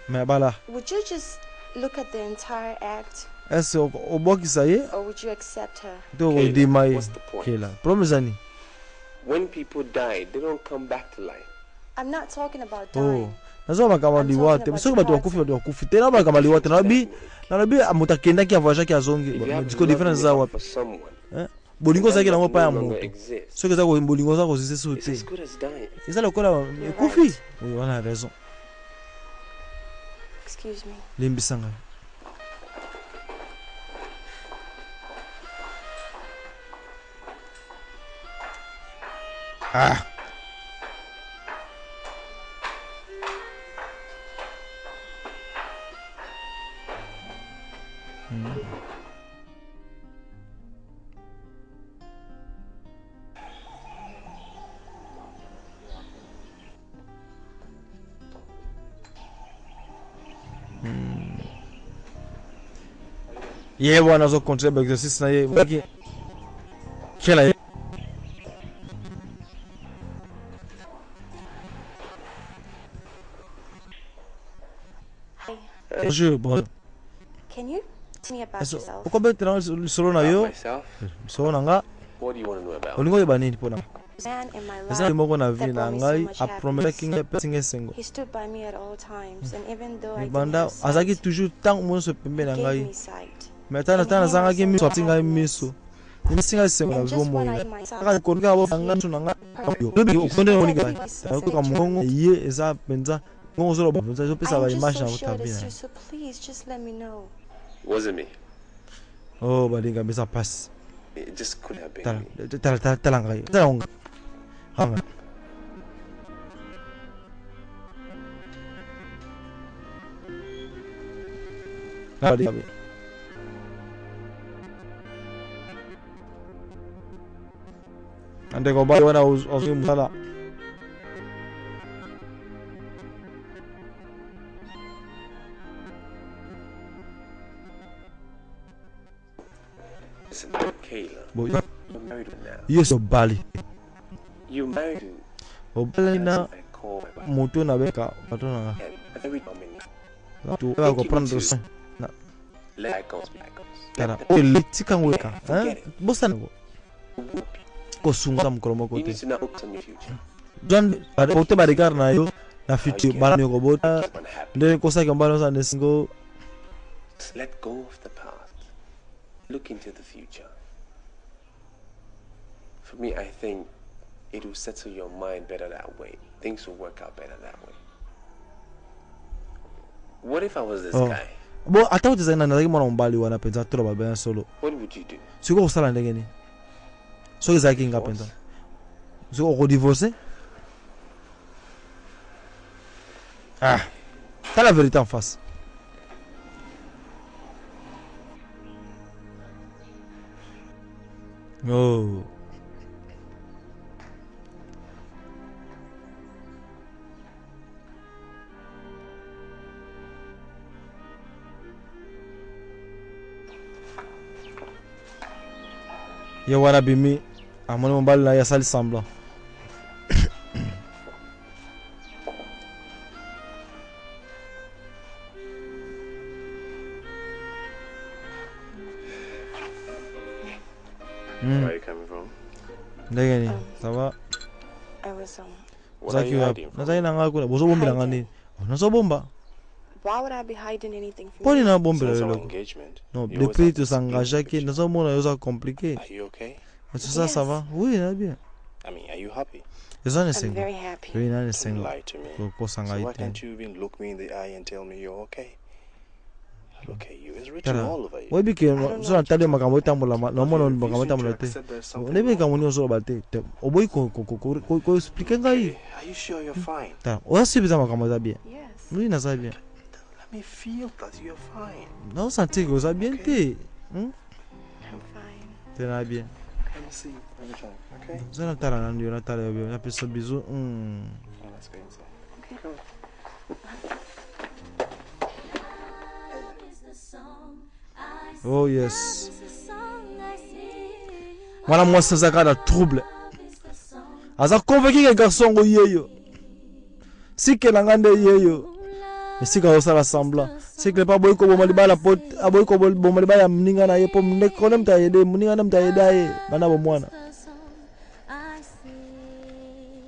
Mais bala, Would you just look at the entire act, est-ce obokisa ye? or would you accept her? To Kayla, odima ye. what's the point? Kela. Problem zani? When people die, they don't come back to life. I'm not talking about Oh. dying. Nazo makama I'm liwate. talking Msoko about batu wakufi tena makama liwate. Na bi amutakenda ki avoyage ki azongi. If you have Diko difference za love wapi? for someone, Bolingo zaki na that ngopa ya no longer moto. exists. Soki za ko bolingo za ko zise It's sote. as good as dying. Eza lokola kufi. Oui, on a raison. Excuse me. Limbisanga. Ah. Ye bwana zo contribute exercice na ye. Waki. Kela ye. Bonjour, bonjour. Can you tell me about Eso, yourself? uko betra solo na About yo. myself, Solo na nga. what do you want to know about? Olingo yeba nini pona? Man in my Eza life, limoko na that vie na brought me so ngai much a promettre happiness. kinga singe sengo. He stood by me at all times, and even though I didn't Banda have azaki sight, toujours tant mo so pembe na he gave ngai. me sight. Mais tana tana zanga ki miso tinga miso. Singa senga And just when I bomo. myself Aka konka bo anga tunanga. Yo, lobi konde woni ga. Ko ka mongo ye eza penza. Ngo zolo ba penza zo pesa ba I'm image just na so sure utabina. it's you, so please just let me know. Wasn't me. Oh, balinga mesa pass. It just could have been Tala, me. tala ngai. Tala onga. Hanga. Balinga. Ande ko ba wana usi musala. Listen, Kayla, Boy, you're married now. yes Bali. You married Obali na I call my wife. moto na beka patona. And very dominant. Tu va ko prendre soin. Let bygones be bygones. Tara. O litika ngweka. Forget it. Bosa ngo. Ko sunga mkolomo You kote. need to now focus on your future. John pote barigar na yo na future bala mi ko bota. Keep on happy. Ndele ko sa ke mbalo sa nesingo. Just let go of the past. Look into the future. For me, I think it will settle your mind better that way. Things will work out better that way. What if I was this Oh. guy? Bo ata uti zaina na mwana mbali wana penza tolo babena solo. What would you do? Siko usala ndenge ni. So izaki nga penza. Siko ko divorcer. Ah. T'as la vérité en face. Oh. Yo wana bimi amoni mbali na ya sali semblant. Where are you coming from? Ndenge ni, ça va? I was What are Zaki you wa. hiding from? Nazai na ngakuna, bozo bombi ngani. Nazo bomba. why would I be hiding anything from Poni you? na bombi Since our lelo. engagement, Non, you always depuis have tu this s'engages image. qui nazo mona yoza compliqué. Are you okay? Mais tout ça ça va? Oui, na bien. I mean, are you happy? Yoza ne I'm senga. very happy. Oui, na ne Don't senga. lie to me. Ko So sanga why ite. can't you even look me in the eye and tell me you're okay? Look at you. It's written Tara. all over you. Wewe bike so na tali makambo tambola na mona makambo tambola te. Ne be kamoni ozo bate. Oboy ko expliquer ngai. Are you sure you're fine? Ta. O asibiza makambo za bien. Yes. Oui, na za bien. Let me feel that you're fine. Na senti que oza bien te. I'm fine. Te na bien. Let me see everything, okay? Zana tala na ndio na tala yo bien. Na pesa bisou. Oh, let's go inside. Okay. Come on. Oh yes. Mwana mwasi azaka na trouble. Aza convaincu que garçon ngo yeyo. Sike na ngande yeyo. Sika osala semblant. Sike pas boy ko bomali bala pot, aboy ko bomali bala mninga na ye po mne konem ta yede, mninga na mta yeda ye. Bana bo mwana.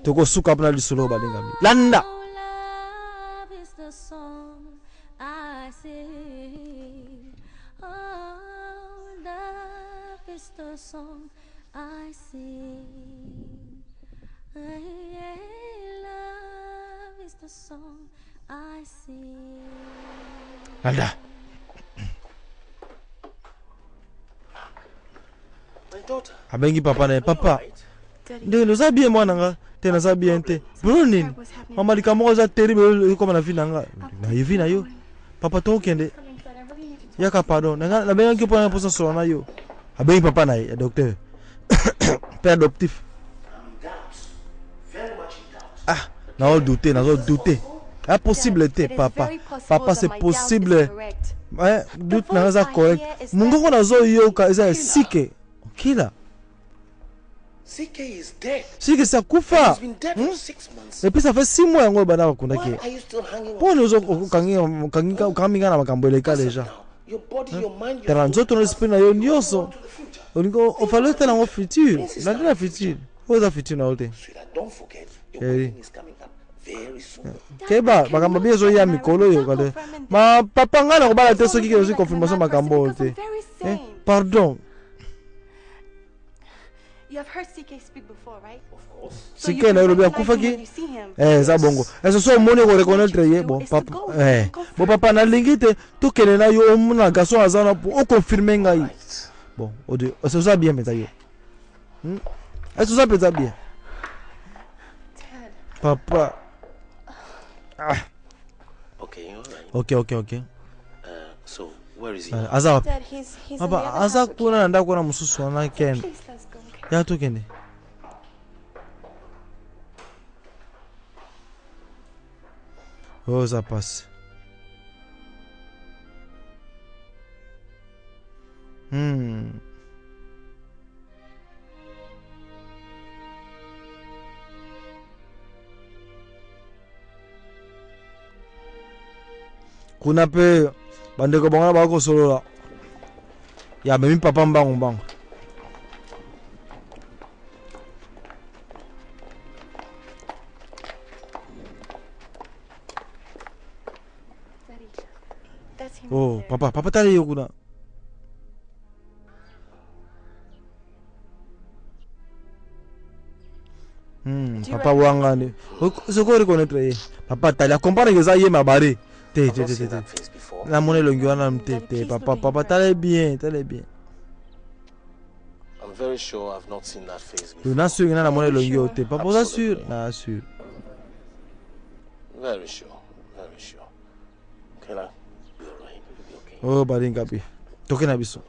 Toko suka apna lisolo balinga mi. Landa. Song I sing. Love is the song I sing. Landa. My daughter. Abengi papa na papa. Daddy, Ndelo za bien mwana nga. Tena za bien te. Bro nini? Mama likamoko za terrible comme na fina nga. Na yivi na yo. Papa to kende. Yaka pardon. Na benga ki pona posa solo na yo. Abengi papa na ye docteur. Père adoptif. Ah, na o douter, na o douter. Impossible te papa. Papa c'est possible. Ouais, doute na za correct. Mungu ko na zo yo ka eza sike. Kila. CK is dead. Sike sa kufa. He's been dead for 6 months. Et puis ça fait 6 mois yango bana bakunda Why ke. are you still hanging on? Pone uzo kanginga na makambo eleka deja. Your body, your mind, your Tera nzoto no esprit na yo nyonso. Olingo ofalo tena ngo futur. Na tena futur. Oza futur na ote. Sweetheart, don't forget, your Hey. wedding is coming up very soon. Keba makambo biezo ya mikolo yo kale. Ma papa ngana ko bala te soki ke ozi confirmation makambo ote. Pardon. You have heard CK speak before, right? Of course. So you CK na can lobi recognize akufa him when ki you see him. za bongo eso so moni ko reconnaître ye bon papa bon papa na lingite to kene na yo muna gaso azana o confirmer ngai bon o de eso ça bien meta yo eso ça peut bien papa Okay, all right. okay So where is he? aza Dad, he's in the papa other aza house with kuna nda kuna mususu na ken Please, let's go. Okay? ya to kende ça passe. Kuna pe bandeko bangana ba ko solola. Ya memi papa mbangu mbangu. That's him. Oh, papa tali yo kuna. Papa wangani. Soko reconnaître ye. Papa tali accompagne que ça ye mabare. Te. La monnaie longiwana te. Papa tali bien. I'm very sure I've not seen that face before. Tu n'as sûr na monnaie longio te. Papa ça sûr, na sûr. Very sure. Okay, la. You'll be okay. Oh, baringa bi. Toke na biso.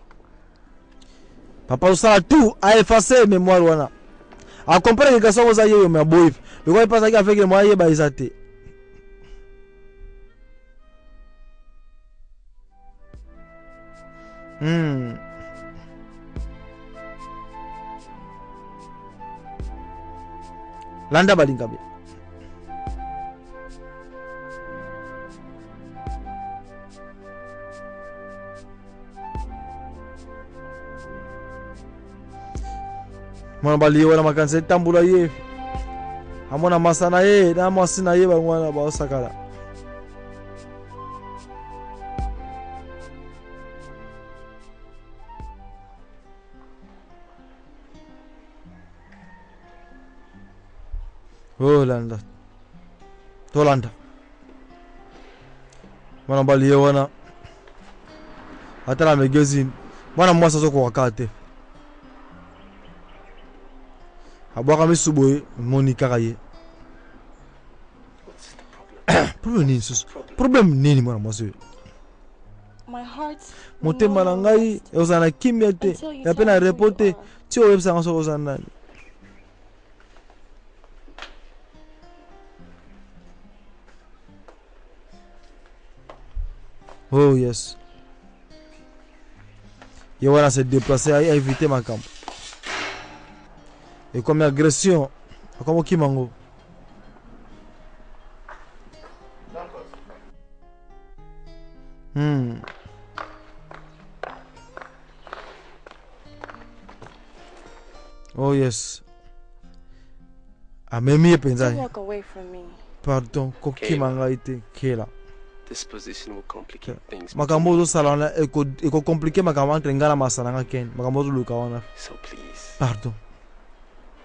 Papa usala tout a effacer mémoire wana. A comprendre que ça vous a yo me boy. Because il passe avec le moyen ba isate. Landa balinga bi. Mwana bali wala makanse tambula ye. Amona masana ye na masina ye bangwana ba osakala. Oh landa. Tolanda. Mwana bali wana. Atala magazine. Mwana mwasa soko wakate. Abwaka misuboye Monica kaye. Problem nini mwana mwasi? My heart. Motema na ngai ezana kimia te. Ya pena reporter ti o websa ngaso ozana. Oh yes. Yo wana se déplacer à éviter ma camp. Et comme agression, comme Kimango. Oh yes. Amemi penza. Walk away from me. Pardon, Kokimanga ite kela. This position will complicate things. Makambo zo salana eko compliquer makambo entre ngala masalanga ken. Makambo zo luka wana. So please. Pardon.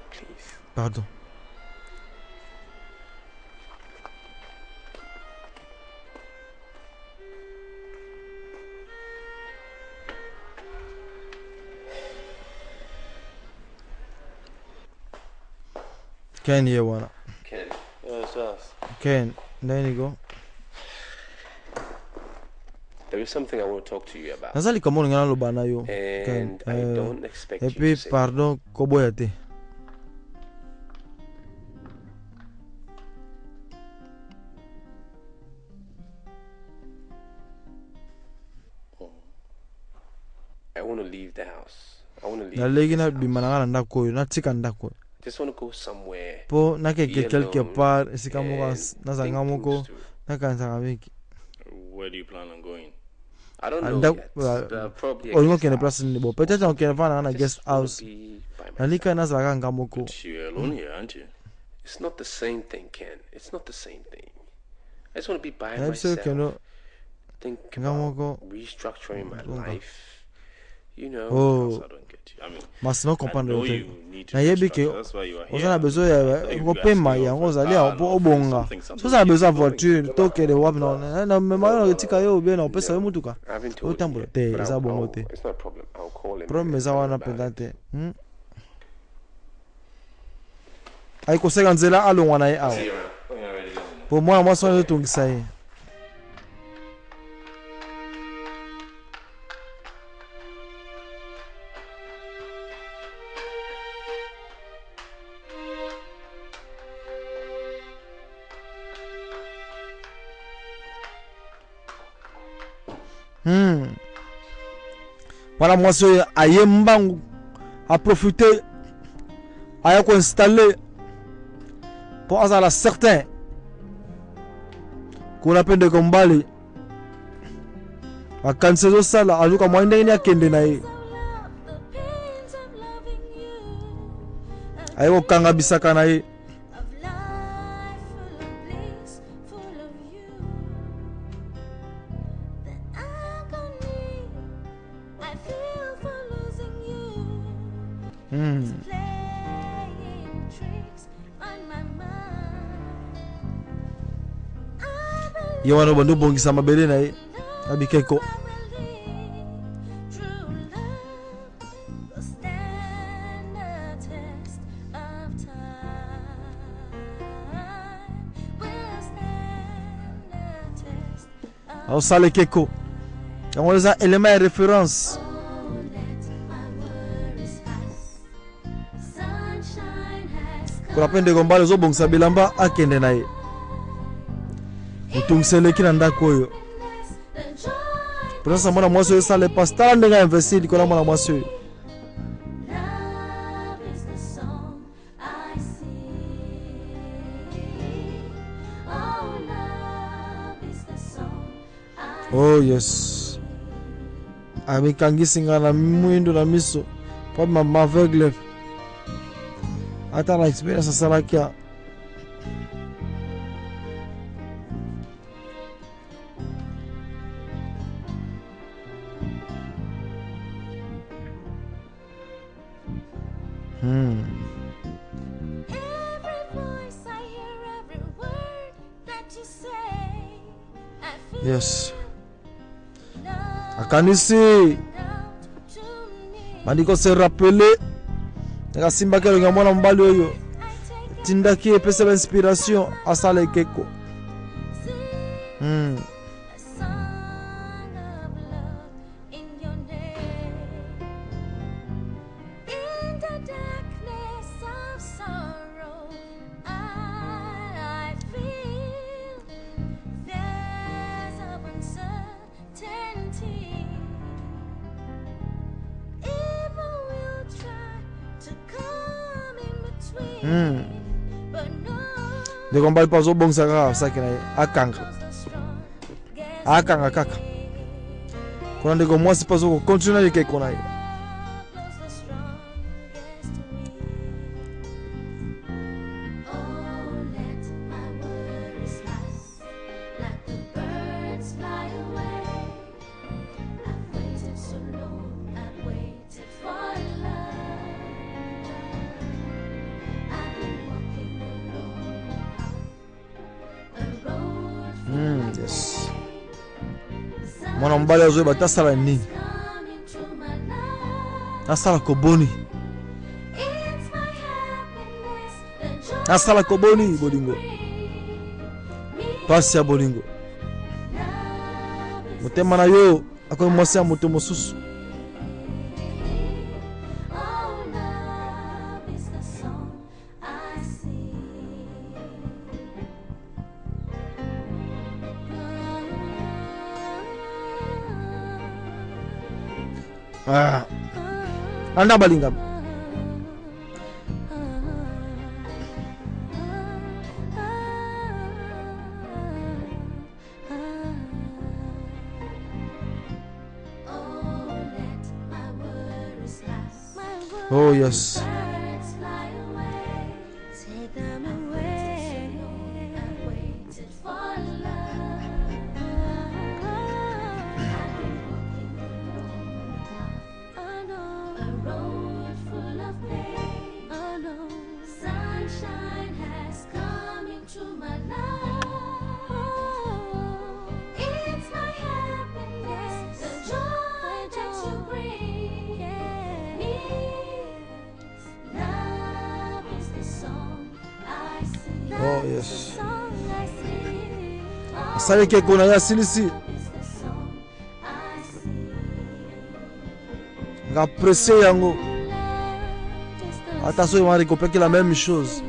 Please. Pardon. Ken ye wana. Ken. Yes, yes. Ken, there you go. There is something I want to talk to you about. Nazali kamono ngana lo bana yo. And I don't expect you Et puis to say. pardon koboyate. I want to leave the house. I want to leave. Na legi na this bimana house. ngana ndako yo, na tika ndako. Just want to go somewhere. Po na ke Be quelque alone part esikamu and na think zangamoko things through. na kanza ngabeki. Where do you plan on going? I don't know And yet. that- But probably a Olingo guest kene house. place ni bo. Peut-être on kene fana na Just guest wanna house. be by Na lika myself. na zalaka ngamoko. But you're alone here, aren't you? It's not the same thing, Ken. It's not the same thing. I just want to be by Na biso myself. keno Think ngamoko. about restructuring my Lunga. life. You know. Oh. I don't get you. I mean, Masino I comprendre know le you truc. need to Na yebi restructure. ke That's why you are on here. a besoin ya kopema ya ngoza lia obonga. So ça a besoin de voiture, toke de wap non. Na me ma tika yo bien on pesa yo mutuka. I haven't told Otambo him te yet, but za bongo te. it's not a problem. I'll call him. Problem and za tell him wana about it. pendante. Ai koseka nzela alongwa na ye awa. See you around. When you're ready, let me know. Po mwana mwasi wana tungisa ye. Mwana mwasi oyo aye mbangu a profité aya ko installer pour azala certain qu'on appelle de kombali akanisa ezosala aluka mwa ndenge nini akende na ye aye kokanga bisaka na ye ye wana bando bongisa mabele na ye abikeko aosala ekeko yango eza élément ya référence kuna mpe ndeko mbala ezobongisa bilamba akende na ye otungisa eleki na ndako oyo mpenasa mwana mwasi oyo esala epasi tala ndenge ainvesti likolo ya mwana mwasi oyo oh yes amikangisi nga na mwindo na miso mpo maveugle ata na experience asalaki ya yes akanisi bandiko se rappeler akasimbaki elongi ya mwana mobali oyo tindaki epesa bainspiration asala ekeko ndeko mbali mpo azobongisa kaka asaki na ye akanga kaka kuna ndeko mwasi mpo azokokontinue na ekeko na ye yes mwana mobali azoyeba te asala nini asala koboni asala koboni bolingo pasi ya bolingo motema na yo akomi mwasi ya moto mosusu anda balinga oh yes Yes. Asali ke kona ya silisi. Apprécier yango. Attention, il va récupérer la même chose.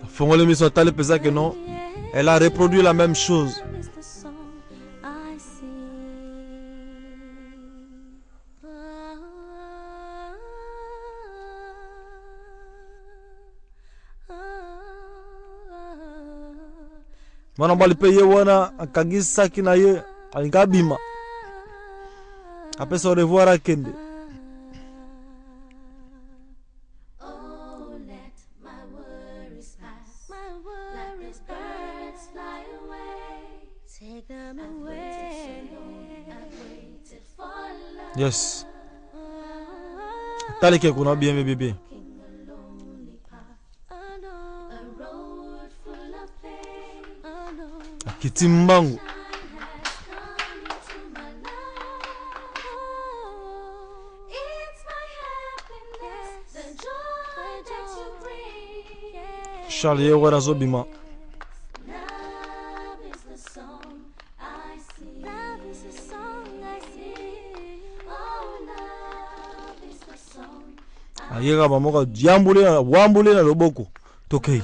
Fongo l'émission telle pesant que non, elle a reproduit la même chose. Mwana mbali peye wana akagisi saki na ye alingabima. Apesa au revoir akende. Yes. Tali ke kuna bien bébé. Kitimbangu. Charlie Yewara Zobima. Ayega mamoka wambule na loboko tokei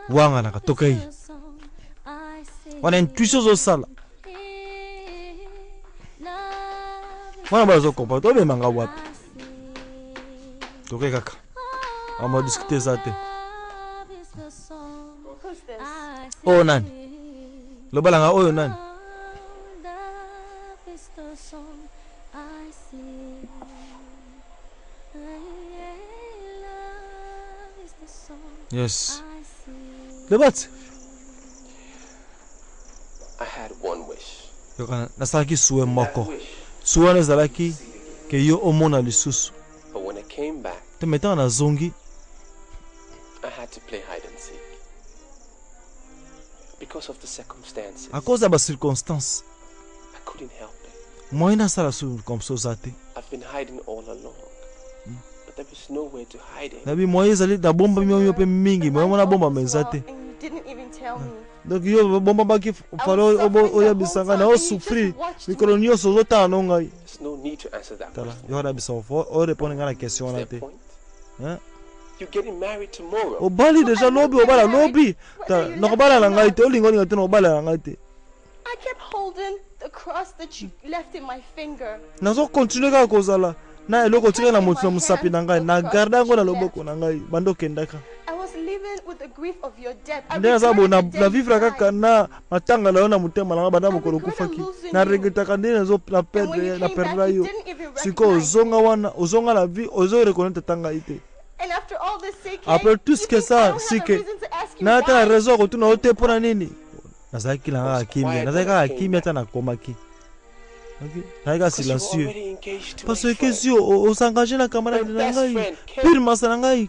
wanga na tokei wana intuition zo sala wana bazo kompa to be manga wapi tokei kaka ama discuter ça te oh nani lobalanga oyo nani yes. Lebat. I had one wish. Nasaki suwe moko. Suwe nezalaki ke yo omona lisusu. But when I came back, te metanga na zongi. I had to play hide and seek. Because of the circumstances. À cause des circonstances. I couldn't help it. Moi na sala su comme ça zate. I've been hiding all along. But there was nowhere to hide it. Nabi moi ezali da bomba mio pe mingi, moi mona bomba menzate. Didn't even tell me. Donc yo bomba baki falo oya bisanga na o souffrir. Mikolo nyoso zota anonga. There's no need to answer that Tala, question. yo hada bisa o répondre à la question là te. Hein? You're getting married tomorrow. Obali déjà lobby obala lobby. Ta no bala la ngai te olingo ni te no bala la ngai te. I kept holding the cross that you left in my finger. Nazo continuer ka kozala. Na eloko tika na motu na musapi na ngai na garda ngo na loboko na ngai bando kendaka. I was living with the grief of your death. Ndena zabo na vivre kaka na matanga la ona mutema na banda mukolo kufaki. Na regretaka ndena zo na perdre na perdre yo. Siko ozonga wana ozonga la vie ozo reconnaître tanga ite. And after all this sick, après tout ce que ça c'est que na ta raison ko tuna ote pona nini. Nazaki la kimia, nazaki kimia tana komaki. Okay. Naika silencieux. Parce que si on s'engage na camarade na ngai, pire masa na ngai,